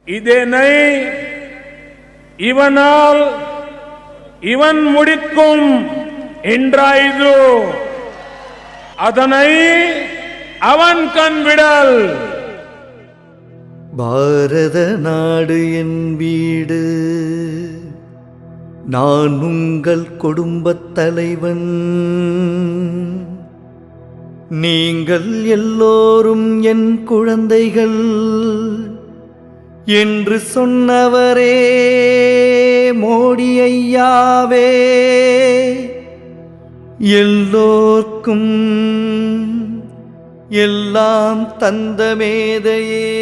இதனை இவனால் இவன் முடிக்கும் என்றாய்து அதனை அவன் கண்விடல். பாரத நாடு என் வீடு, நான் உங்கள் குடும்பத் தலைவன். நீங்கள் எல்லோரும் என் குழந்தைகள் என்று சொன்னவரே மோடி ஐயாவே. எல்லோர்க்கும் எல்லாம் தந்த மேதையே,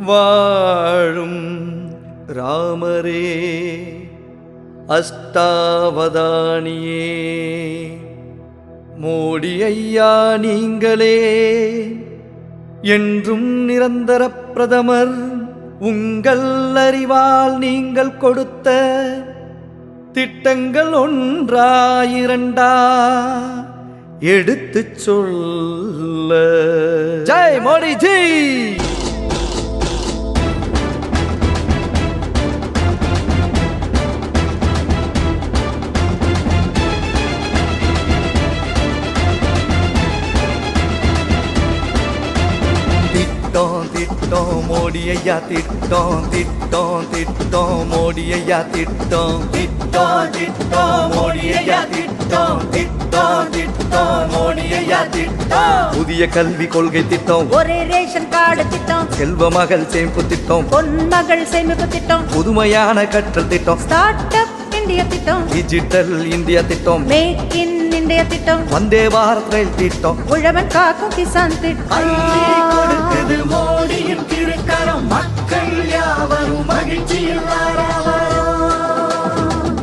வாழும் ராமரே அஷ்டாவதானியே. மோடி ஐயா நீங்களே என்றும் நிரந்தர பிரதமர். உங்கள் அறிவால் நீங்கள் கொடுத்த திட்டங்கள் ஒன்றா இரண்டா எடுத்துச் சொல்ல. ஜெய் மோடிஜி. திட்டம் மோடி ஐயா திட்டம், திட்டம் திட்டம் மோடி ஐயா திட்டம், திட்டம் திட்டம் மோடி ஐயா திட்டம், திட்டம் திட்டம் மோடி ஐயா திட்டம். புதிய கல்வி கொள்கை திட்டம், ஒரே ரேஷன் கார்டு திட்டம், செல்வ மகள் சேமிப்பு திட்டம், பொன்மகள் சேமிப்பு திட்டம், புதுமையான கற்றல் திட்டம், ஸ்டார்ட் அப் இந்தியா திட்டம், டிஜிட்டல் இந்தியா திட்டம், மேக் இன் இந்தியா திட்டம், வந்தே பாரத் ரயில் திட்டம், உழவன் காக்கும் கிசான் திட்டம். கொடுக்குது மோடியின் திருக்கரம், மக்கள் யாவரும் மகிழ்ச்சியில்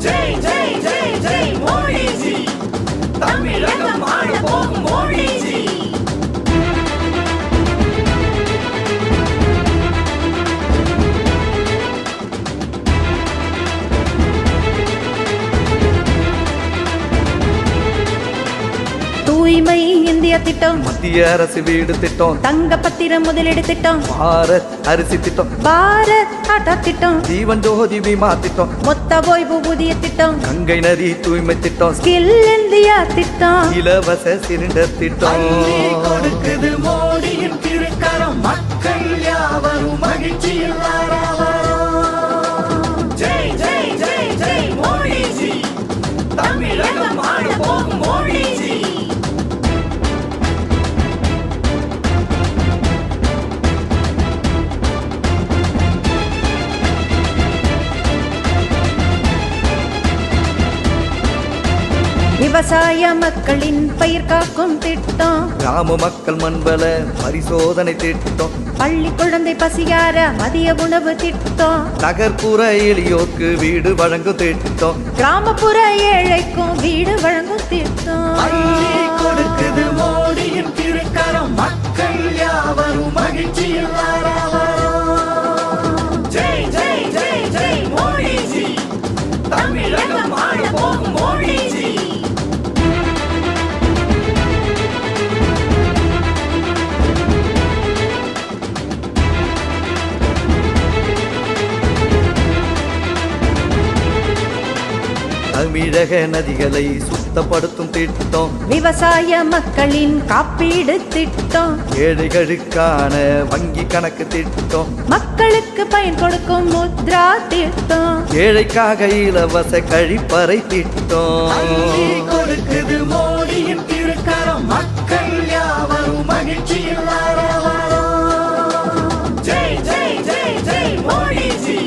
ஜெய் ஜெய் ஜெய் ஜெய் மோடிஜி, தமிழகம் ஆள போகும் மோடிஜி. தூய்மை இந்தியா திட்டம், மத்திய அரசு வீடு திட்டம், தங்க பத்திரம் முதலீடு திட்டம், பாரத் அரிசி திட்டம், பாரத் டாடா திட்டம், ஜீவன் ஜோதி பீமா திட்டம், மொத்த ஓய்வு ஊதிய திட்டம், கங்கை நதி தூய்மை திட்டம், ஸ்கில் இந்தியா திட்டம், இலவச சிலிண்டர் திட்டம். கொடுக்குது மோடியின் திருக்கரம், மக்கள் யாவரும் மகிழ்ச்சியில் ஜெய் ஜெய் ஜெய் ஜெய் மோடிஜி, தமிழகம் ஆள போகும் மோடிஜி. விவசாய மக்களின் பயிர் காக்கும் திட்டம், கிராம மக்கள் மண்வள பரிசோதனை திட்டம், பள்ளி குழந்தை பசியார மதிய உணவு திட்டம், நகர்ப்புற எளியோர்க்கு வீடு வழங்கும் திட்டம், கிராமப்புற ஏழைக்கும் வீடு வழங்கும் திட்டம். கொடுக்குது மோடியின் திருக்கரம், மக்கள் யாவரும் மகிழ்ச்சியில் ஜெய் ஜெய் ஜெய் ஜெய் மோடிஜி, தமிழகம் ஆள போகும் மோடிஜி. தமிழக நதிகளை சுத்தப்படுத்தும் திட்டம், விவசாய மக்களின் காப்பீடு திட்டம், ஏழைகளுக்கான வங்கி கணக்கு திட்டம், மக்களுக்கு பயன் கொடுக்கும் முத்ரா திட்டம், ஏழைக்காக இலவச கழிப்பறை திட்டம். கொடுக்குது மோடியின் திருக்கரம், மக்கள் யாவரும் மகிழ்ச்சியில் ஜெய் ஜெய் ஜெய் ஜெய் மோடிஜி,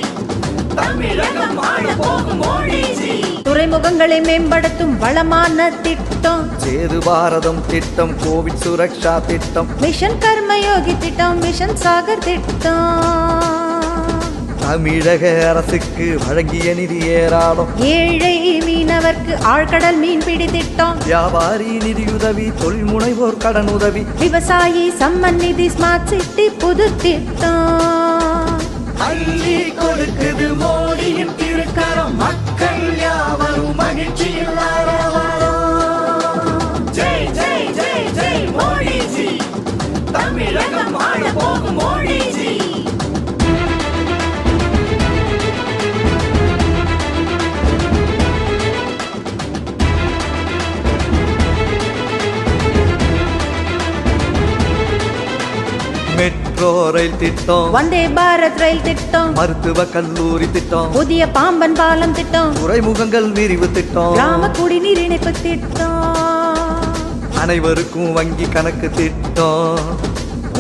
தமிழகம் ஆள போகும் மோடிஜி. துறைமுகங்களை மேம்படுத்தும் வளமான திட்டம், சேது பாரதம் திட்டம், கோவிட் சுரக்ஷா திட்டம், மிஷன் கர்மயோகி திட்டம், மிஷன் சாகர் திட்டம். தமிழக அரசுக்கு வழங்கிய நிதி ஏராளம், ஏழை மீனவர்க்கு ஆழ்கடல் மீன்பிடி திட்டம், வியாபாரி நிதியுதவி, தொழில் முனைவோர் கடன் உதவி, விவசாயி சம்மன் நிதி, ஸ்மார்ட் சிட்டி புது திட்டம். அள்ளி கொடுக்குது மோடியின் திருக்கரம், மக்கள் யாவரும் மகிழ்ச்சியில் ஜெய் ஜெய் ஜெய் ஜெய் மோடிஜி, தமிழகம் போகும் மோடிஜி. மெட்ரோ ரயில் திட்டம், வந்தே பாரத் ரயில் திட்டம், மருத்துவ கல்லூரி திட்டம், புதிய பாம்பன் பாலம் திட்டம், துறைமுகங்கள் விரிவு திட்டம், கிராம குடிநீர் இணைப்பு திட்டம், அனைவருக்கும் வங்கி கணக்கு திட்டம்,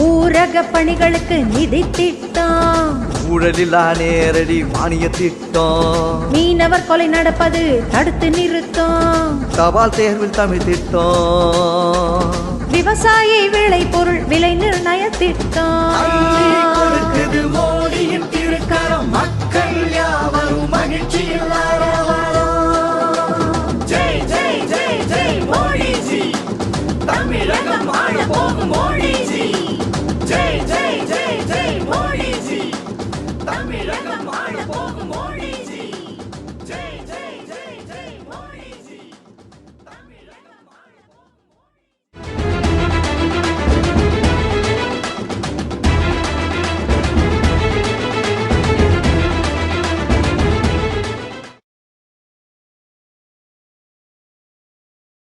ஊரக பணிகளுக்கு நிதி திட்டம், ஊழலில்லா நேரடி மானிய திட்டம், மீனவர் கொலை நடப்பது தடுத்து நிறுத்தம், தபால் தேர்வில் தமிழ் திட்டம், விவசாயி விளை பொருள் விலை நிர்ணய திட்டம்.